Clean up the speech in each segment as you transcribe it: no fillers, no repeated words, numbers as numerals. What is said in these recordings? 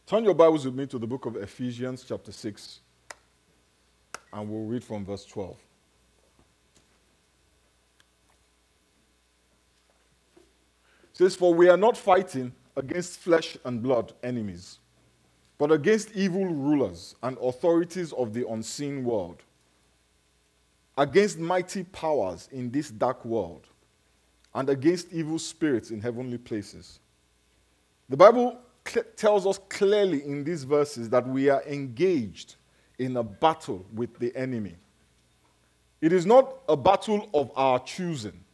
Turn your Bibles with me to the book of Ephesians chapter 6, and we'll read from verse 12. It says, "For we are not fighting against flesh and blood enemies, but against evil rulers and authorities of the unseen world, against mighty powers in this dark world, and against evil spirits in heavenly places." The Bible tells us clearly in these verses that we are engaged in a battle with the enemy. It is not a battle of our choosing.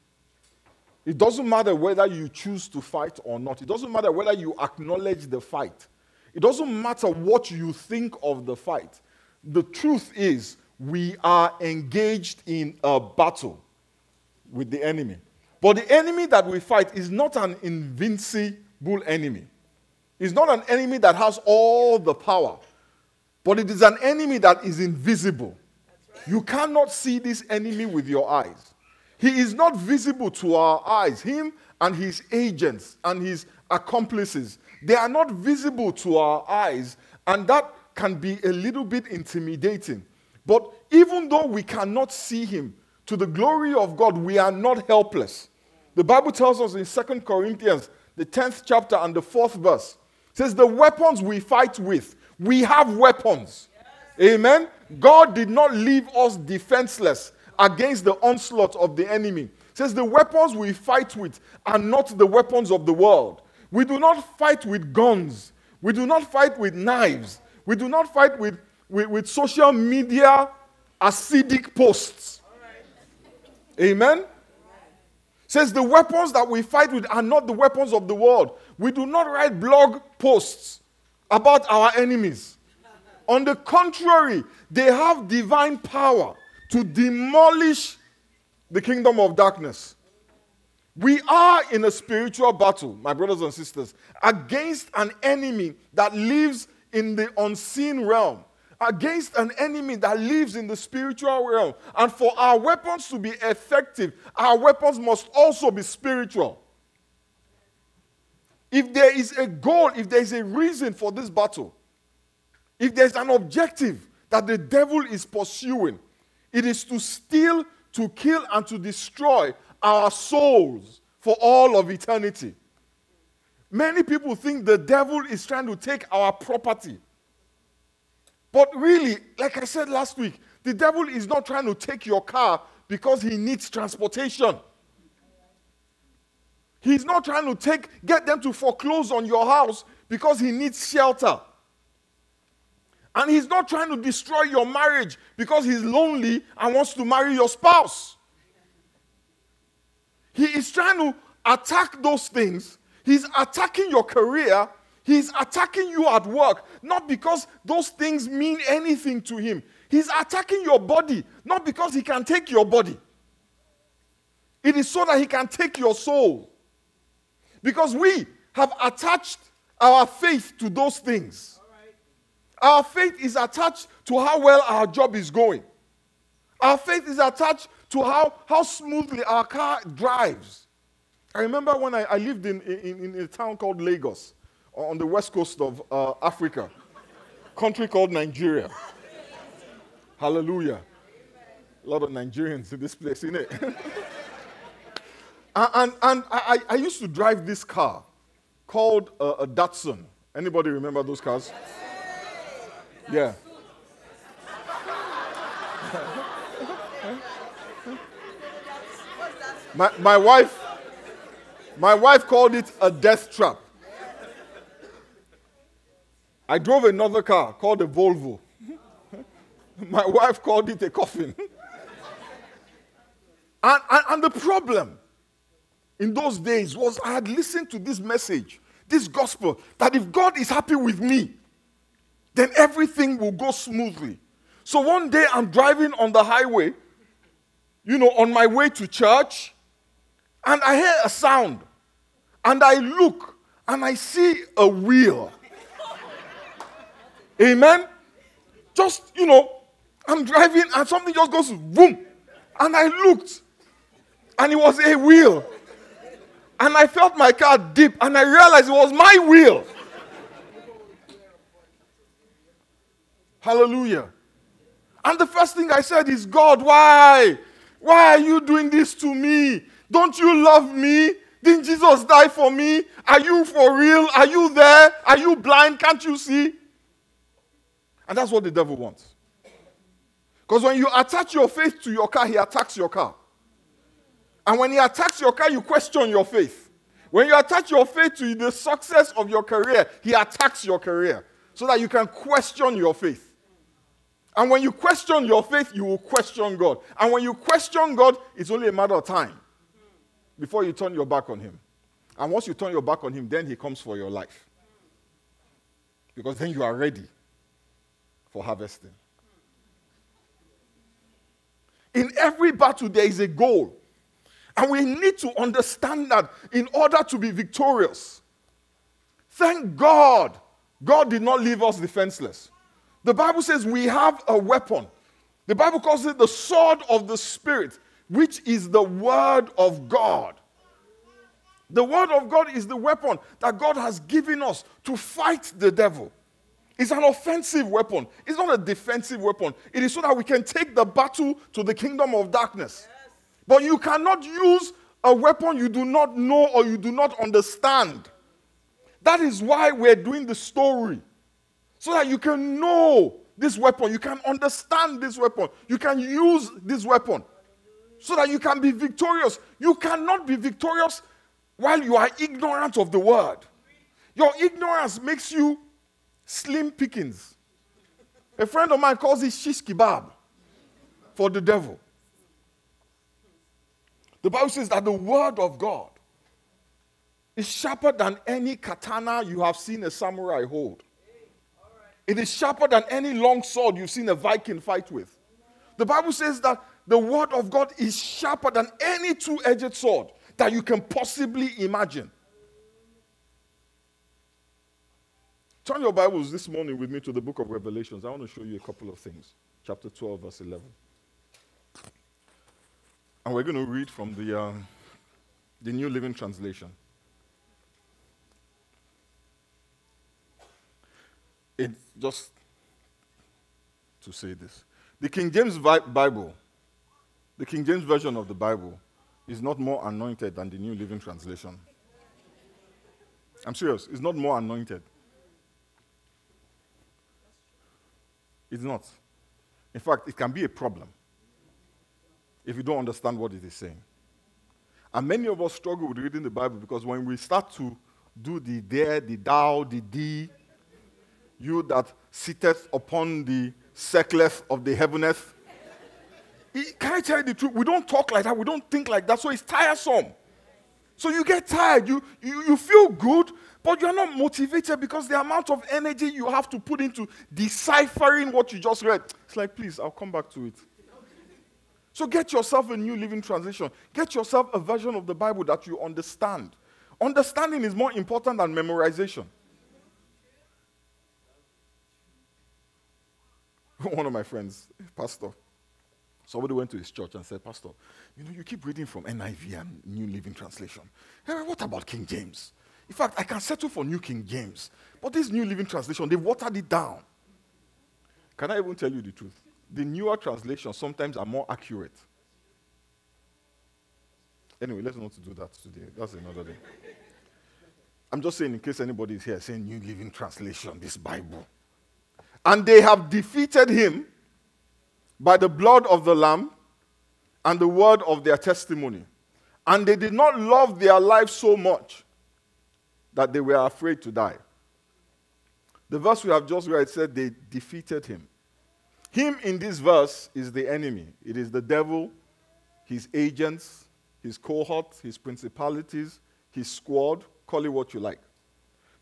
It doesn't matter whether you choose to fight or not. It doesn't matter whether you acknowledge the fight. It doesn't matter what you think of the fight. The truth is, we are engaged in a battle with the enemy. But the enemy that we fight is not an invincible enemy. It's not an enemy that has all the power, but it is an enemy that is invisible. Right. You cannot see this enemy with your eyes. He is not visible to our eyes. Him and his agents and his accomplices, they are not visible to our eyes, and that can be a little bit intimidating. But even though we cannot see him, to the glory of God, we are not helpless. The Bible tells us in 2 Corinthians, the 10th chapter and the 4th verse, says the weapons we fight with, we have weapons. Yes. Amen? God did not leave us defenseless against the onslaught of the enemy. It says the weapons we fight with are not the weapons of the world. We do not fight with guns. We do not fight with knives. We do not fight with social media acidic posts. Right. Amen? Says the weapons that we fight with are not the weapons of the world. We do not write blog posts about our enemies. On the contrary, they have divine power to demolish the kingdom of darkness. We are in a spiritual battle, my brothers and sisters, against an enemy that lives in the unseen realm, against an enemy that lives in the spiritual realm. And for our weapons to be effective, our weapons must also be spiritual. If there is a goal, if there is a reason for this battle, if there's an objective that the devil is pursuing, it is to steal, to kill, and to destroy our souls for all of eternity. Many people think the devil is trying to take our property. But really, like I said last week, the devil is not trying to take your car because he needs transportation. He's not trying to get them to foreclose on your house because he needs shelter. And he's not trying to destroy your marriage because he's lonely and wants to marry your spouse. He is trying to attack those things. He's attacking your career. He's attacking you at work, not because those things mean anything to him. He's attacking your body, not because he can take your body. It is so that he can take your soul. Because we have attached our faith to those things. Our faith is attached to how well our job is going. Our faith is attached to how smoothly our car drives. I remember when I lived in a town called Lagos, on the west coast of Africa, country called Nigeria. Hallelujah. A lot of Nigerians in this place, isn't it? and I used to drive this car called a Datsun. Anybody remember those cars? Yeah. My wife called it a death trap. I drove another car called a Volvo. My wife called it a coffin. And the problem in those days was I had listened to this message, this gospel, that if God is happy with me, then everything will go smoothly. So one day I'm driving on the highway, on my way to church, and I hear a sound. And I look, and I see a wheel. Amen? Just, I'm driving, and something just goes boom. And I looked, and it was a wheel. And I felt my car dip, and I realized it was my wheel. Hallelujah. And the first thing I said is, God, why? Why are you doing this to me? Don't you love me? Didn't Jesus die for me? Are you for real? Are you there? Are you blind? Can't you see? And that's what the devil wants. Because when you attach your faith to your car, he attacks your car. And when he attacks your car, you question your faith. When you attach your faith to the success of your career, he attacks your career so that you can question your faith. And when you question your faith, you will question God. And when you question God, it's only a matter of time before you turn your back on him. And once you turn your back on him, then he comes for your life. Because then you are ready for harvesting. In every battle, there is a goal. And we need to understand that in order to be victorious. Thank God, God did not leave us defenseless. The Bible says we have a weapon. The Bible calls it the sword of the Spirit, which is the word of God. The word of God is the weapon that God has given us to fight the devil. It's an offensive weapon. It's not a defensive weapon. It is so that we can take the battle to the kingdom of darkness. Yes. But you cannot use a weapon you do not know or you do not understand. That is why we're doing the story. So that you can know this weapon. You can understand this weapon. You can use this weapon. So that you can be victorious. You cannot be victorious while you are ignorant of the word. Your ignorance makes you slim pickings. A friend of mine calls it shish kebab for the devil. The Bible says that the word of God is sharper than any katana you have seen a samurai hold. It is sharper than any long sword you've seen a Viking fight with. The Bible says that the word of God is sharper than any two-edged sword that you can possibly imagine. Turn your Bibles this morning with me to the book of Revelations. I want to show you a couple of things. Chapter 12, verse 11. And we're going to read from the New Living Translation. It's just to say this. The King James Bible, the King James Version of the Bible, is not more anointed than the New Living Translation. I'm serious. It's not more anointed. It's not. In fact, it can be a problem if you don't understand what it is saying. And many of us struggle with reading the Bible because when we start to do the there, the thou, the thee, you that sitteth upon the circleth of the heaveneth. Can I tell you the truth? We don't talk like that. We don't think like that. So it's tiresome. So you get tired. You feel good, but you're not motivated because the amount of energy you have to put into deciphering what you just read. It's like, please, I'll come back to it. So get yourself a New Living Translation. Get yourself a version of the Bible that you understand. Understanding is more important than memorization. One of my friends, pastor, somebody went to his church and said, Pastor, you keep reading from NIV and New Living Translation. Hey, what about King James? In fact, I can settle for New King James. But this New Living Translation, they've watered it down. Can I even tell you the truth? The newer translations sometimes are more accurate. Anyway, let's not do that today. That's another day. I'm just saying in case anybody is here saying New Living Translation, this Bible. And they have defeated him by the blood of the Lamb and the word of their testimony. And they did not love their lives so much that they were afraid to die. The verse we have just read said they defeated him. Him in this verse is the enemy. It is the devil, his agents, his cohort, his principalities, his squad, call it what you like.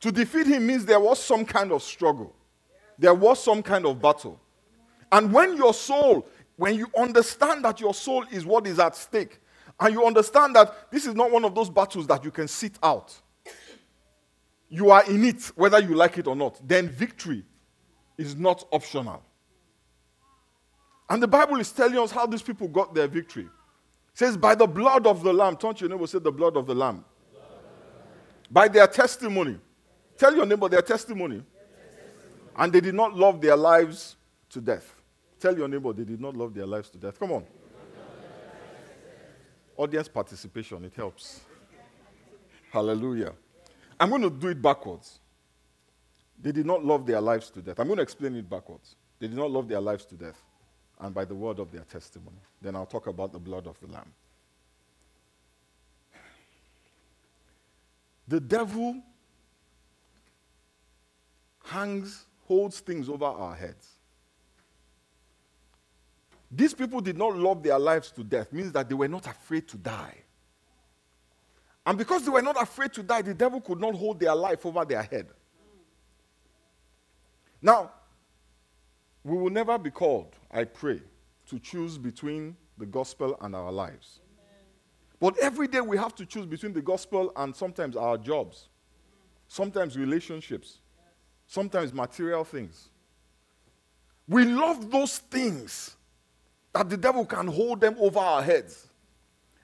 To defeat him means there was some kind of struggle. There was some kind of battle. And when your soul, when you understand that your soul is what is at stake, and you understand that this is not one of those battles that you can sit out, you are in it, whether you like it or not, then victory is not optional. And the Bible is telling us how these people got their victory. It says, by the blood of the Lamb. Don't your neighbor say the blood of the Lamb. By their testimony. Tell your neighbor their testimony. And they did not love their lives to death. Tell your neighbor they did not love their lives to death. Come on. Audience participation, it helps. Hallelujah. I'm going to do it backwards. They did not love their lives to death. I'm going to explain it backwards. They did not love their lives to death, and by the word of their testimony. Then I'll talk about the blood of the Lamb. The devil holds things over our heads. These people did not love their lives to death, means that they were not afraid to die. And because they were not afraid to die, the devil could not hold their life over their head. Now, we will never be called, I pray, to choose between the gospel and our lives. Amen. But every day we have to choose between the gospel and sometimes our jobs, sometimes relationships, sometimes material things. We love those things that the devil can hold them over our heads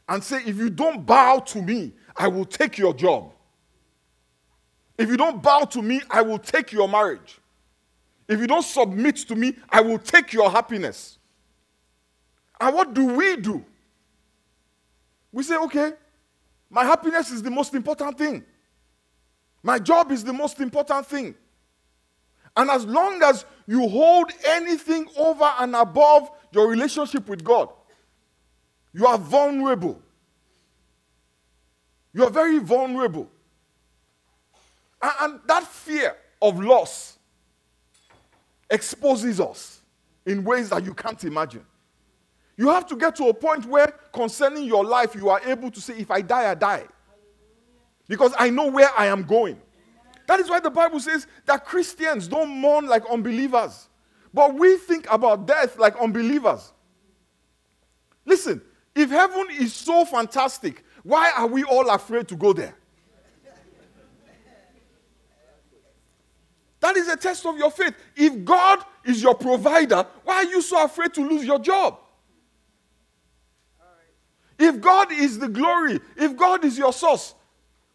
and say, if you don't bow to me, I will take your job. If you don't bow to me, I will take your marriage. If you don't submit to me, I will take your happiness. And what do? We say, okay, my happiness is the most important thing. My job is the most important thing. And as long as you hold anything over and above your relationship with God, you are vulnerable. You are very vulnerable. And that fear of loss exposes us in ways that you can't imagine. You have to get to a point where concerning your life, you are able to say, if I die, I die. Because I know where I am going. That is why the Bible says that Christians don't mourn like unbelievers. But we think about death like unbelievers. Listen, if heaven is so fantastic, why are we all afraid to go there? That is a test of your faith. If God is your provider, why are you so afraid to lose your job? If God is the glory, if God is your source,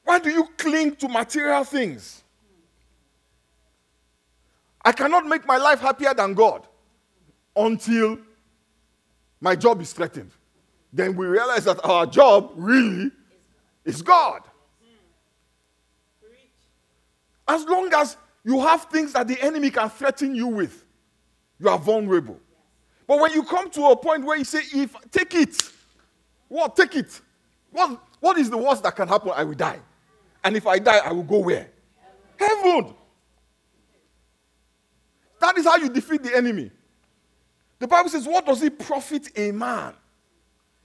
why do you cling to material things? I cannot make my life happier than God until my job is threatened. Then we realize that our job really is God. As long as you have things that the enemy can threaten you with, you are vulnerable. But when you come to a point where you say, take it. What? Take it. What is the worst that can happen? I will die. And if I die, I will go where? Heaven. That is how you defeat the enemy. The Bible says, what does it profit a man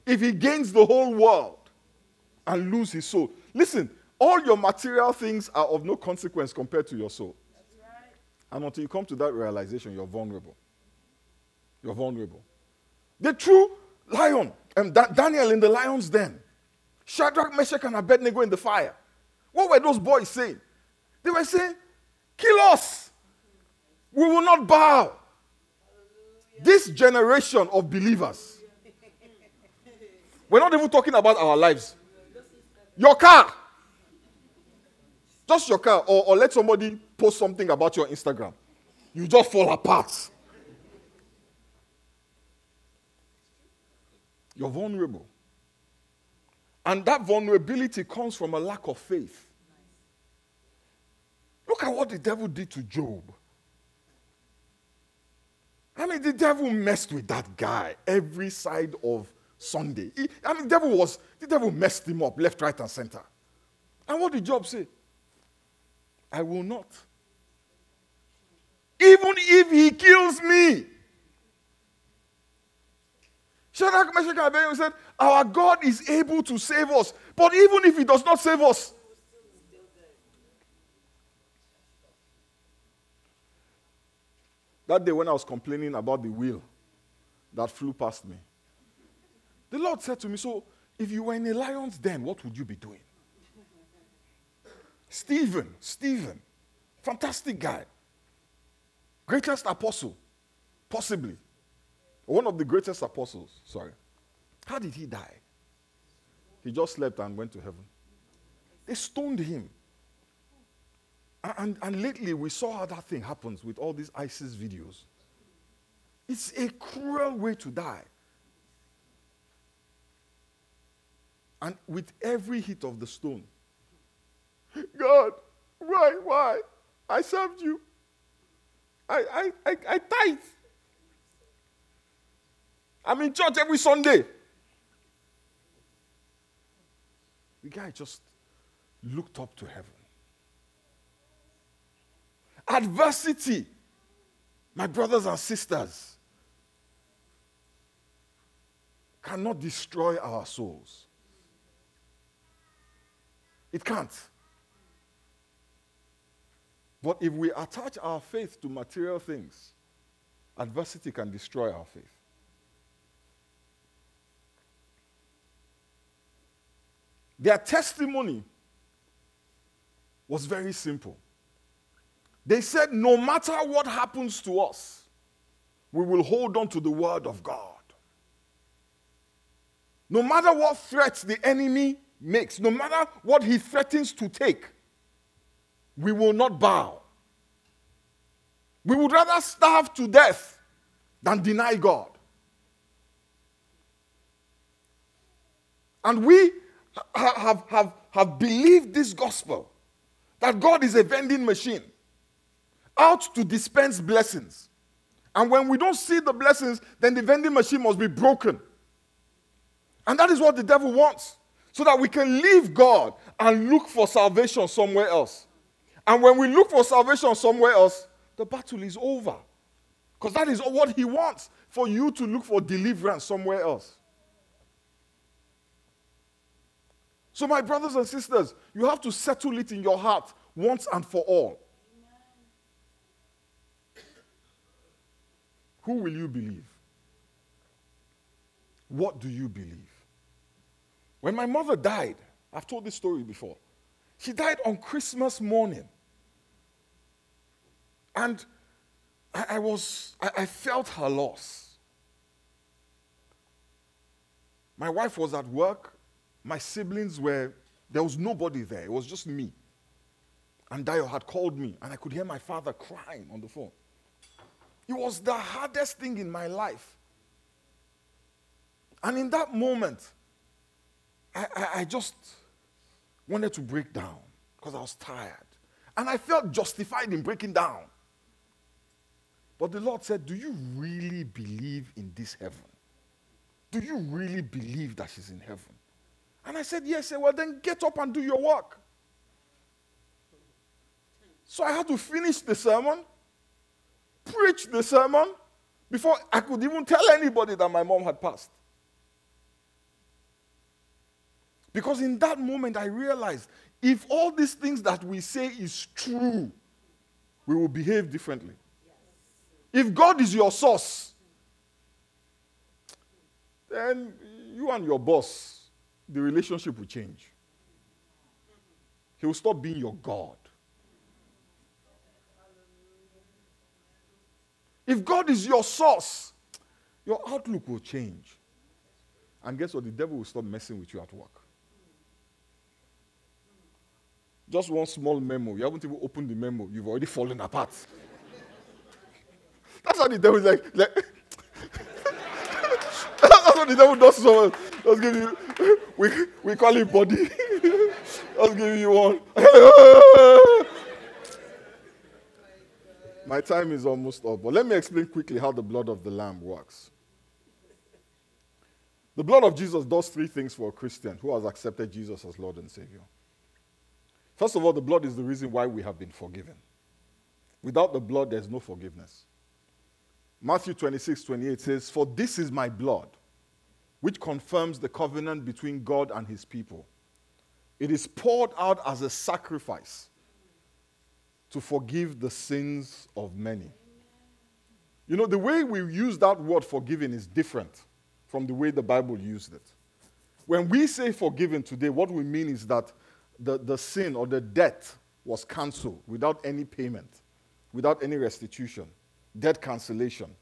if he gains the whole world and lose his soul? Listen, all your material things are of no consequence compared to your soul. And until you come to that realization, you're vulnerable. You're vulnerable. The true lion, Daniel in the lion's den, Shadrach, Meshach, and Abednego in the fire. What were those boys saying? They were saying, kill us. We will not bow. This generation of believers. We're not even talking about our lives. Your car. Just your car. Or let somebody post something about your Instagram. You just fall apart. You're vulnerable. And that vulnerability comes from a lack of faith. Look at what the devil did to Job. I mean, the devil messed with that guy every side of Sunday. The devil messed him up left, right, and center. And what did Job say? I will not. Even if he kills me. Shadrach, Meshach, and Abednego said, our God is able to save us. But even if he does not save us, that day when I was complaining about the wheel that flew past me, the Lord said to me, so if you were in a lion's den, what would you be doing? Stephen, fantastic guy. Greatest apostle, possibly. One of the greatest apostles, sorry. How did he die? He just slept and went to heaven. They stoned him. And lately we saw how that thing happens with all these ISIS videos. It's a cruel way to die. And with every hit of the stone, God, why? I served you. I tithe. I'm in church every Sunday. The guy just looked up to heaven. Adversity, my brothers and sisters, cannot destroy our souls. It can't. But if we attach our faith to material things, adversity can destroy our faith. Their testimony was very simple. They said, no matter what happens to us, we will hold on to the word of God. No matter what threats the enemy makes, no matter what he threatens to take, we will not bow. We would rather starve to death than deny God. And we have believed this gospel, that God is a vending machine out to dispense blessings. And when we don't see the blessings, then the vending machine must be broken. And that is what the devil wants, so that we can leave God and look for salvation somewhere else. And when we look for salvation somewhere else, the battle is over. Because that is what he wants, for you to look for deliverance somewhere else. So my brothers and sisters, you have to settle it in your heart once and for all. Who will you believe? What do you believe? When my mother died, I've told this story before, she died on Christmas morning. And I felt her loss. My wife was at work. My siblings there was nobody there. It was just me. And Dio had called me, and I could hear my father crying on the phone. It was the hardest thing in my life. And in that moment, I just wanted to break down because I was tired. And I felt justified in breaking down. But the Lord said, do you really believe in this heaven? Do you really believe that she's in heaven? And I said, yes. Well, then get up and do your work. So I had to finish the sermon, preach the sermon, before I could even tell anybody that my mom had passed. Because in that moment, I realized, if all these things that we say is true, we will behave differently. If God is your source, then you and your boss, the relationship will change. He will stop being your God. If God is your source, your outlook will change. And guess what? The devil will stop messing with you at work. Just one small memo. You haven't even opened the memo. You've already fallen apart. That's how the devil is like that's what the devil does to someone. Let's give you, we call it body. Let's give you one. My time is almost up, but let me explain quickly how the blood of the Lamb works. The blood of Jesus does three things for a Christian who has accepted Jesus as Lord and Savior. First of all, the blood is the reason why we have been forgiven. Without the blood, there's no forgiveness. Matthew 26:28 says, "For this is my blood, which confirms the covenant between God and his people. It is poured out as a sacrifice to forgive the sins of many." You know, the way we use that word forgiven is different from the way the Bible used it. When we say forgiven today, what we mean is that the sin or the debt was canceled without any payment, without any restitution, debt cancellation.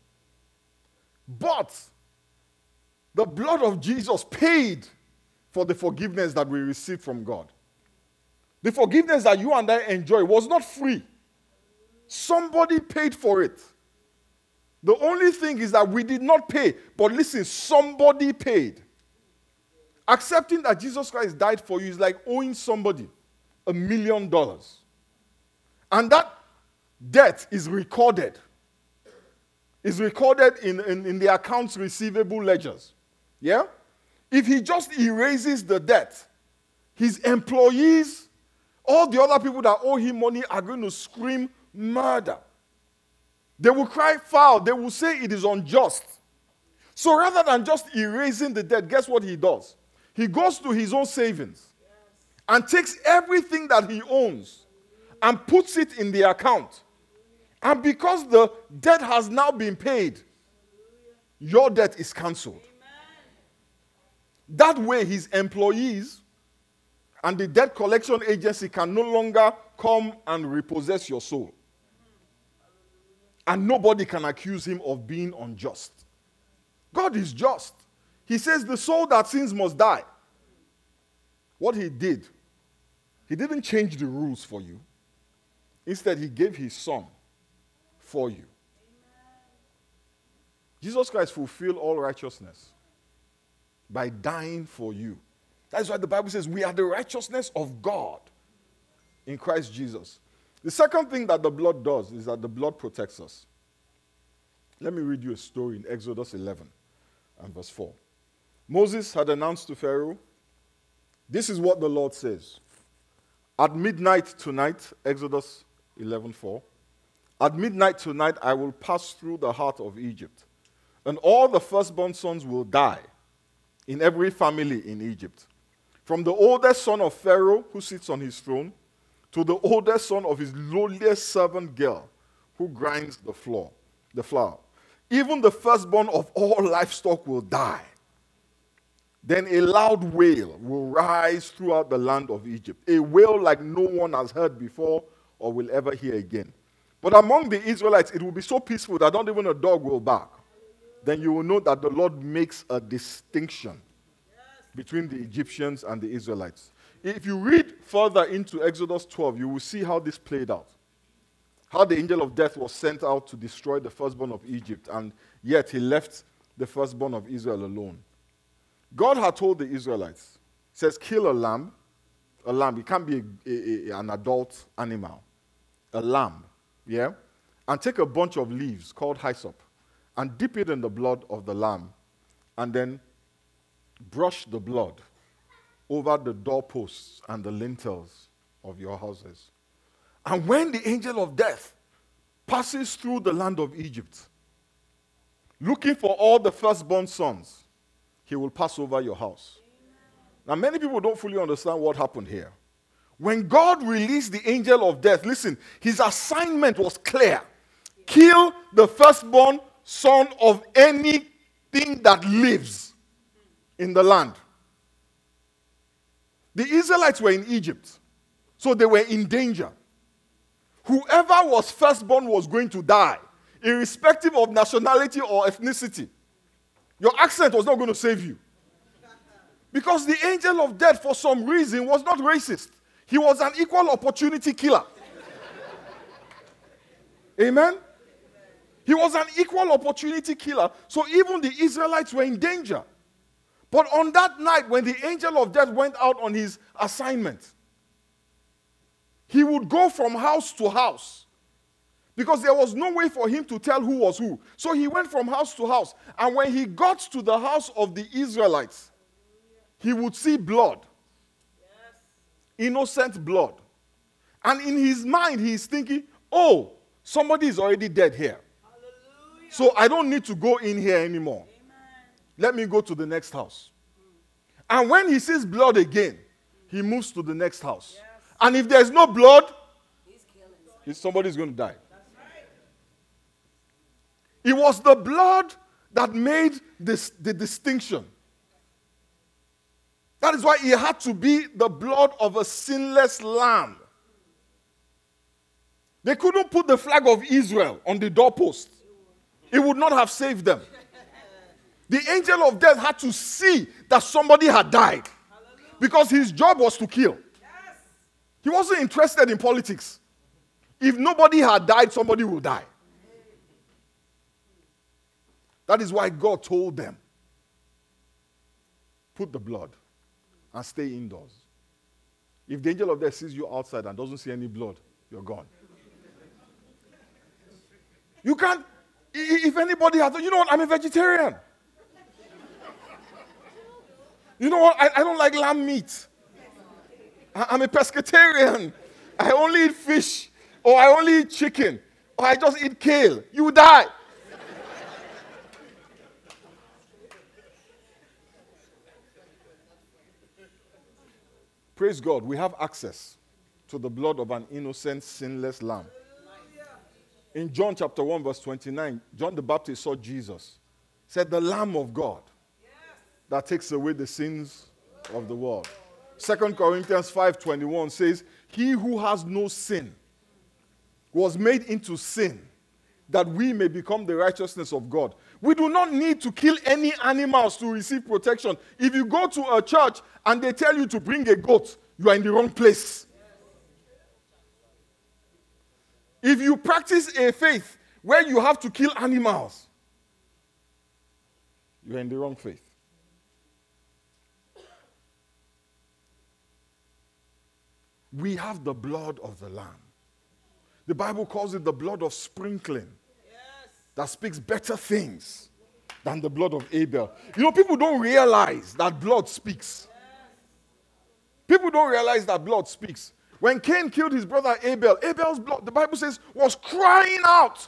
But the blood of Jesus paid for the forgiveness that we received from God. The forgiveness that you and I enjoy was not free. Somebody paid for it. The only thing is that we did not pay. But listen, somebody paid. Accepting that Jesus Christ died for you is like owing somebody $1 million. And that debt is recorded. It's recorded in the accounts receivable ledgers. Yeah? If he just erases the debt, his employees, all the other people that owe him money are going to scream murder. They will cry foul. They will say it is unjust. So rather than just erasing the debt, guess what he does? He goes to his own savings and takes everything that he owns and puts it in the account. And because the debt has now been paid, your debt is cancelled. That way, his employees and the debt collection agency can no longer come and repossess your soul. And nobody can accuse him of being unjust. God is just. He says the soul that sins must die. What he did, he didn't change the rules for you. Instead, he gave his son for you. Jesus Christ fulfilled all righteousness by dying for you. That's why the Bible says we are the righteousness of God in Christ Jesus. The second thing that the blood does is that the blood protects us. Let me read you a story in Exodus 11 and verse 4. Moses had announced to Pharaoh, this is what the Lord says. At midnight tonight, Exodus 11:4, at midnight tonight I will pass through the heart of Egypt, and all the firstborn sons will die in every family in Egypt. From the oldest son of Pharaoh who sits on his throne to the oldest son of his lowliest servant girl who grinds the flour. Even the firstborn of all livestock will die. Then a loud wail will rise throughout the land of Egypt, a wail like no one has heard before or will ever hear again. But among the Israelites, it will be so peaceful that not even a dog will bark. Then you will know that the Lord makes a distinction between the Egyptians and the Israelites. If you read further into Exodus 12, you will see how this played out. How the angel of death was sent out to destroy the firstborn of Egypt, and yet he left the firstborn of Israel alone. God had told the Israelites, says, kill a lamb. A lamb, it can't be an adult animal. A lamb, yeah? And take a bunch of leaves called hyssop and dip it in the blood of the lamb, and then brush the blood over the doorposts and the lintels of your houses. And when the angel of death passes through the land of Egypt, looking for all the firstborn sons, he will pass over your house. Now, many people don't fully understand what happened here. When God released the angel of death, listen, his assignment was clear. Kill the firstborn son of anything that lives in the land. The Israelites were in Egypt, so they were in danger. Whoever was firstborn was going to die, irrespective of nationality or ethnicity. Your accent was not going to save you. Because the angel of death, for some reason, was not racist. He was an equal opportunity killer. Amen? He was an equal opportunity killer. So even the Israelites were in danger. But on that night, when the angel of death went out on his assignment, he would go from house to house, because there was no way for him to tell who was who. So he went from house to house. And when he got to the house of the Israelites, he would see blood. Yes. Innocent blood. And in his mind, he's thinking, oh, somebody is already dead here. Hallelujah. So I don't need to go in here anymore. Amen. Let me go to the next house. And when he sees blood again, he moves to the next house. Yes. And if there's no blood, somebody's going to die. It was the blood that made the distinction. That is why it had to be the blood of a sinless lamb. They couldn't put the flag of Israel on the doorpost. It would not have saved them. The angel of death had to see that somebody had died, because his job was to kill. He wasn't interested in politics. If nobody had died, somebody will die. That is why God told them, put the blood and stay indoors. If the angel of death sees you outside and doesn't see any blood, you're gone. You can't, if anybody has, you know what, I'm a vegetarian. You know what, I don't like lamb meat. I'm a pescatarian. I only eat fish, or I only eat chicken, or I just eat kale. You die. Praise God, we have access to the blood of an innocent, sinless lamb. In John chapter 1, verse 29, John the Baptist saw Jesus. Said, the Lamb of God that takes away the sins of the world. 2 Corinthians 5:21 says, he who has no sin was made into sin, that we may become the righteousness of God. We do not need to kill any animals to receive protection. If you go to a church and they tell you to bring a goat, you are in the wrong place. If you practice a faith where you have to kill animals, you are in the wrong faith. We have the blood of the Lamb. The Bible calls it the blood of sprinkling. That speaks better things than the blood of Abel. You know, people don't realize that blood speaks. People don't realize that blood speaks. When Cain killed his brother Abel, Abel's blood, the Bible says, was crying out.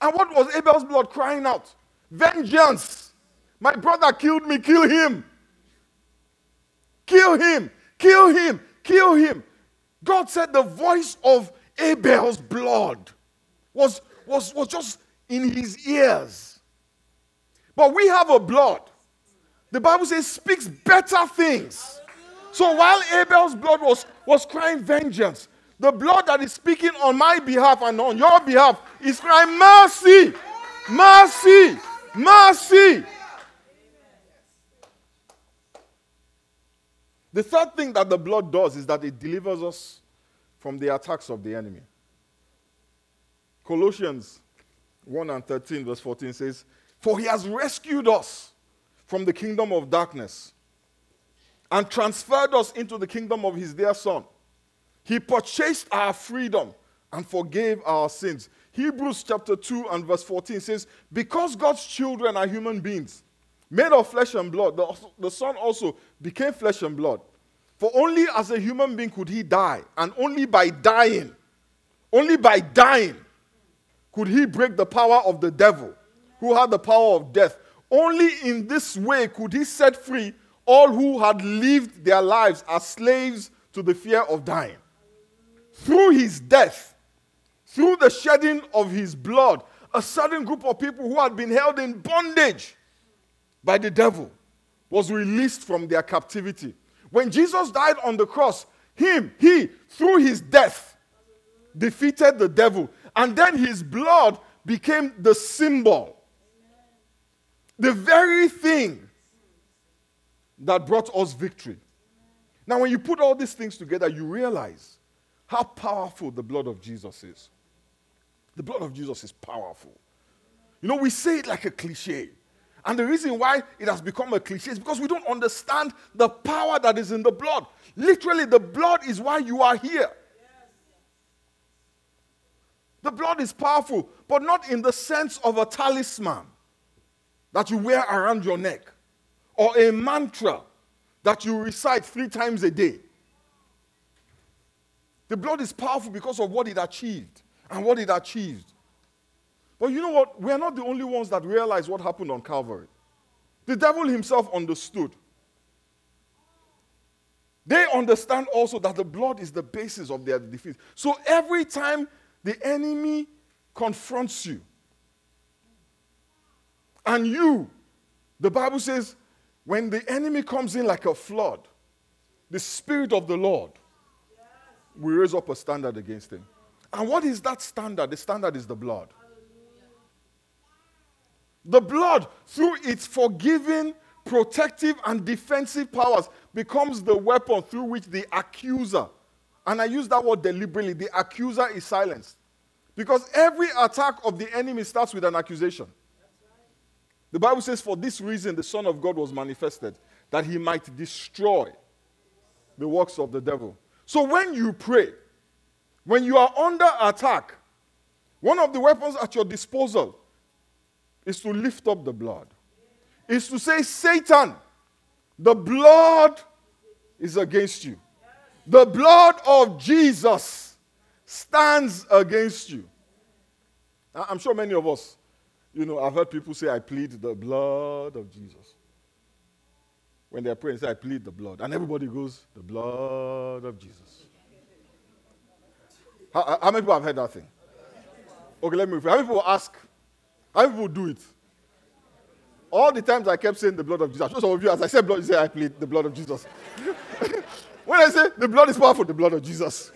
And what was Abel's blood crying out? Vengeance. My brother killed me, kill him. Kill him, kill him, kill him. God said the voice of Abel's blood was just in his ears. But we have a blood, the Bible says, speaks better things. So while Abel's blood was crying vengeance, the blood that is speaking on my behalf and on your behalf is crying mercy, mercy, mercy. The third thing that the blood does is that it delivers us from the attacks of the enemy. Colossians 1:13, verse 14 says, for he has rescued us from the kingdom of darkness and transferred us into the kingdom of his dear Son. He purchased our freedom and forgave our sins. Hebrews chapter 2 and verse 14 says, because God's children are human beings, made of flesh and blood, the Son also became flesh and blood. For only as a human being could he die, and only by dying could he break the power of the devil, who had the power of death. Only in this way could he set free all who had lived their lives as slaves to the fear of dying. Through his death, through the shedding of his blood, a certain group of people who had been held in bondage by the devil was released from their captivity. When Jesus died on the cross, he, through his death, defeated the devil. And then his blood became the symbol, the very thing that brought us victory. Now, when you put all these things together, you realize how powerful the blood of Jesus is. The blood of Jesus is powerful. You know, we say it like a cliche. And the reason why it has become a cliche is because we don't understand the power that is in the blood. Literally, the blood is why you are here. The blood is powerful, but not in the sense of a talisman that you wear around your neck or a mantra that you recite 3 times a day. The blood is powerful because of what it achieved and what it achieved. But you know what? We are not the only ones that realize what happened on Calvary. The devil himself understood. They understand also that the blood is the basis of their defeat. So every time the enemy confronts you, and you, the Bible says, when the enemy comes in like a flood, the Spirit of the Lord will raise up a standard against him. And what is that standard? The standard is the blood. The blood, through its forgiving, protective, and defensive powers, becomes the weapon through which the accuser, and I use that word deliberately, the accuser is silenced. Because every attack of the enemy starts with an accusation. The Bible says, for this reason the Son of God was manifested, that he might destroy the works of the devil. So when you pray, when you are under attack, one of the weapons at your disposal is to lift up the blood. Is to say, Satan, the blood is against you. The blood of Jesus stands against you. I'm sure many of us, I've heard people say, I plead the blood of Jesus. When they're praying, say, I plead the blood. And everybody goes, the blood of Jesus. How many people have heard that thing? Okay, let me repeat. How many people ask? How many people do it? All the times I kept saying the blood of Jesus. Some of you, as I said blood, you say, I plead the blood of Jesus. When I say the blood is powerful, the blood of Jesus.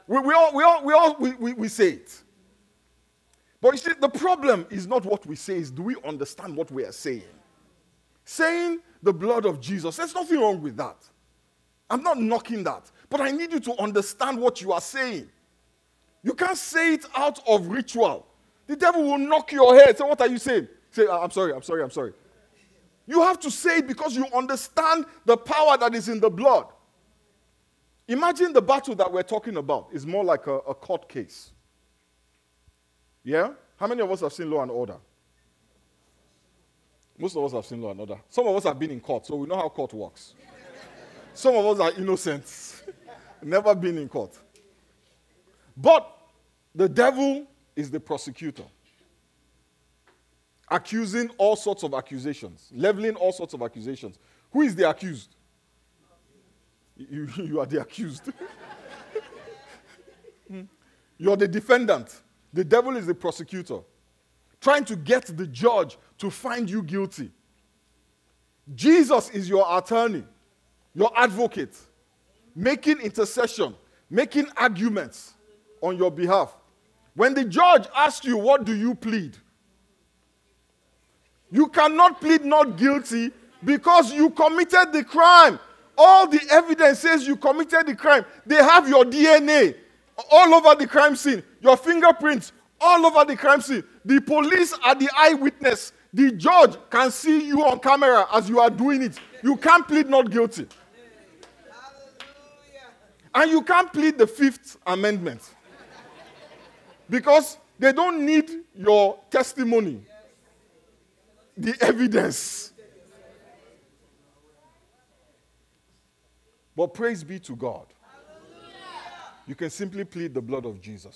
We say it. But you see, the problem is not what we say, is do we understand what we are saying? Saying the blood of Jesus, there's nothing wrong with that. I'm not knocking that. But I need you to understand what you are saying. You can't say it out of ritual. The devil will knock your head. Say, what are you saying? Say, I'm sorry. You have to say it because you understand the power that is in the blood. Imagine the battle that we're talking about is more like a court case. Yeah? How many of us have seen Law and Order? Most of us have seen Law and Order. Some of us have been in court, so we know how court works. Some of us are innocent. Never been in court. But the devil is the prosecutor. Accusing all sorts of accusations. Leveling all sorts of accusations. Who is the accused? You are the accused. You are the defendant. The devil is the prosecutor. Trying to get the judge to find you guilty. Jesus is your attorney, your advocate, making intercession, making arguments on your behalf. When the judge asks you, what do you plead? You cannot plead not guilty because you committed the crime. All the evidence says you committed the crime. They have your DNA all over the crime scene, your fingerprints all over the crime scene. The police are the eyewitness. The judge can see you on camera as you are doing it. You can't plead not guilty. And you can't plead the Fifth Amendment. Because they don't need your testimony. The evidence. But praise be to God. You can simply plead the blood of Jesus.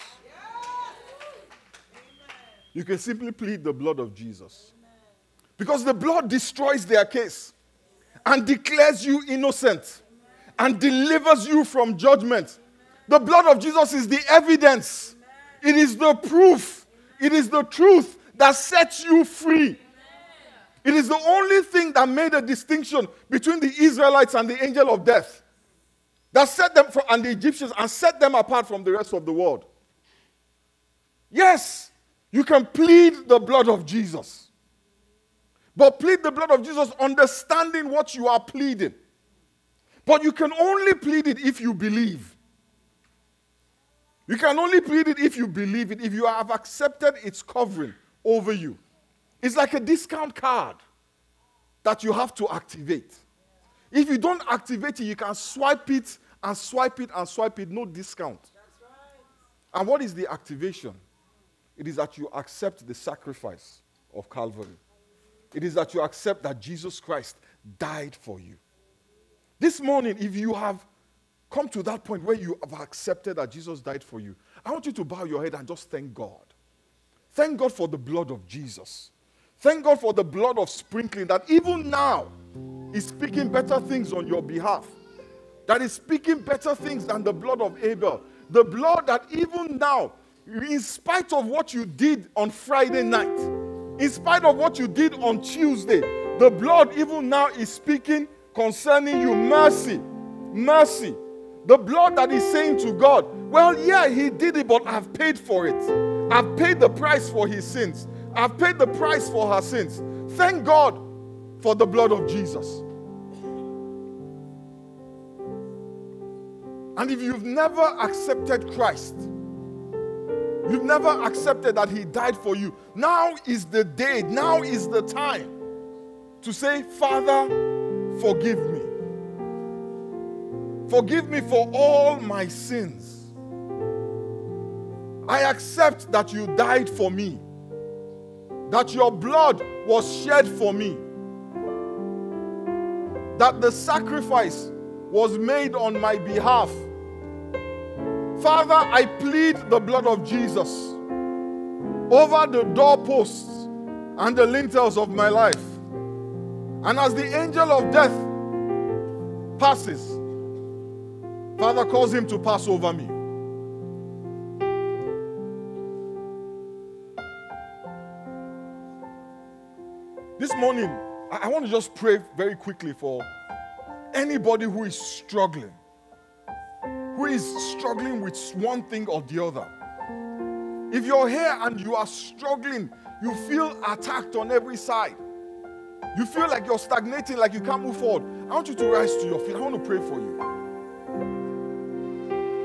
You can simply plead the blood of Jesus. Because the blood destroys their case and declares you innocent and delivers you from judgment. The blood of Jesus is the evidence. It is the proof. It is the truth that sets you free. It is the only thing that made a distinction between the Israelites and the angel of death. That set them and the Egyptians and set them apart from the rest of the world. Yes, you can plead the blood of Jesus. But plead the blood of Jesus understanding what you are pleading. But you can only plead it if you believe. You can only plead it if you believe it, if you have accepted its covering over you. It's like a discount card that you have to activate. If you don't activate it, you can swipe it and swipe it and swipe it, no discount. That's right. And what is the activation? It is that you accept the sacrifice of Calvary. It is that you accept that Jesus Christ died for you. This morning, if you have come to that point where you have accepted that Jesus died for you, I want you to bow your head and just thank God. Thank God for the blood of Jesus. Thank God for the blood of sprinkling that even now is speaking better things on your behalf. That is speaking better things than the blood of Abel. The blood that even now, in spite of what you did on Friday night, in spite of what you did on Tuesday, the blood even now is speaking concerning you. Mercy. Mercy. The blood that is saying to God, well, yeah, he did it, but I've paid for it. I've paid the price for his sins. I've paid the price for her sins. Thank God for the blood of Jesus. And if you've never accepted Christ You've never accepted that he died for you. Now is the day, now is the time to say, Father, forgive me. Forgive me for all my sins. I accept that you died for me, that your blood was shed for me, that the sacrifice was made on my behalf. Father, I plead the blood of Jesus over the doorposts and the lintels of my life. And as the angel of death passes, Father, cause him to pass over me. This morning, I want to just pray very quickly for anybody who is struggling with one thing or the other. If you're here and you are struggling, you feel attacked on every side, you feel like you're stagnating, like you can't move forward, I want you to rise to your feet. I want to pray for you.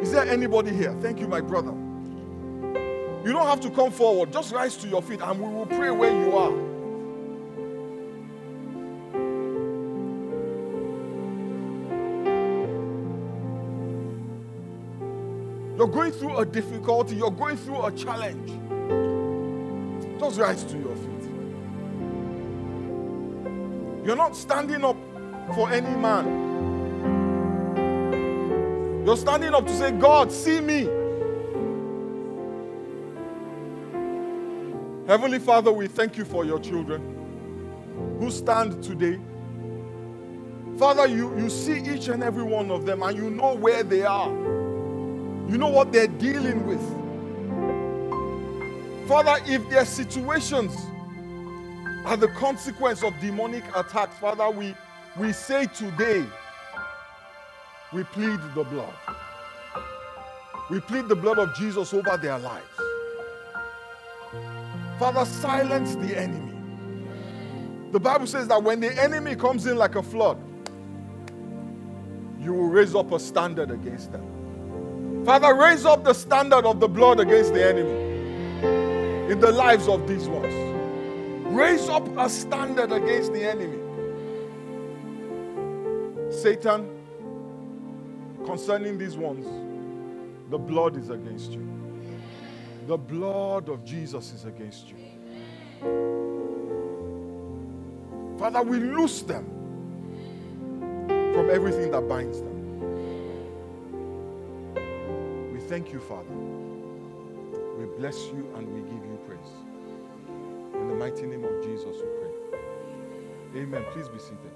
Is there anybody here? Thank you, my brother. You don't have to come forward. Just rise to your feet and we will pray where you are. You're going through a difficulty. You're going through a challenge. Just rise to your feet. You're not standing up for any man. You're standing up to say, God, see me. Heavenly Father, we thank you for your children who stand today. Father, you see each and every one of them and you know where they are. You know what they're dealing with. Father, if their situations are the consequence of demonic attacks, Father, we say today, we plead the blood. We plead the blood of Jesus over their lives. Father, silence the enemy. The Bible says that when the enemy comes in like a flood, you will raise up a standard against them. Father, raise up the standard of the blood against the enemy in the lives of these ones. Raise up a standard against the enemy. Satan, concerning these ones, the blood is against you. The blood of Jesus is against you. Father, we loose them from everything that binds them. We thank you, Father. We bless you and we give you praise. In the mighty name of Jesus we pray. Amen. Please be seated.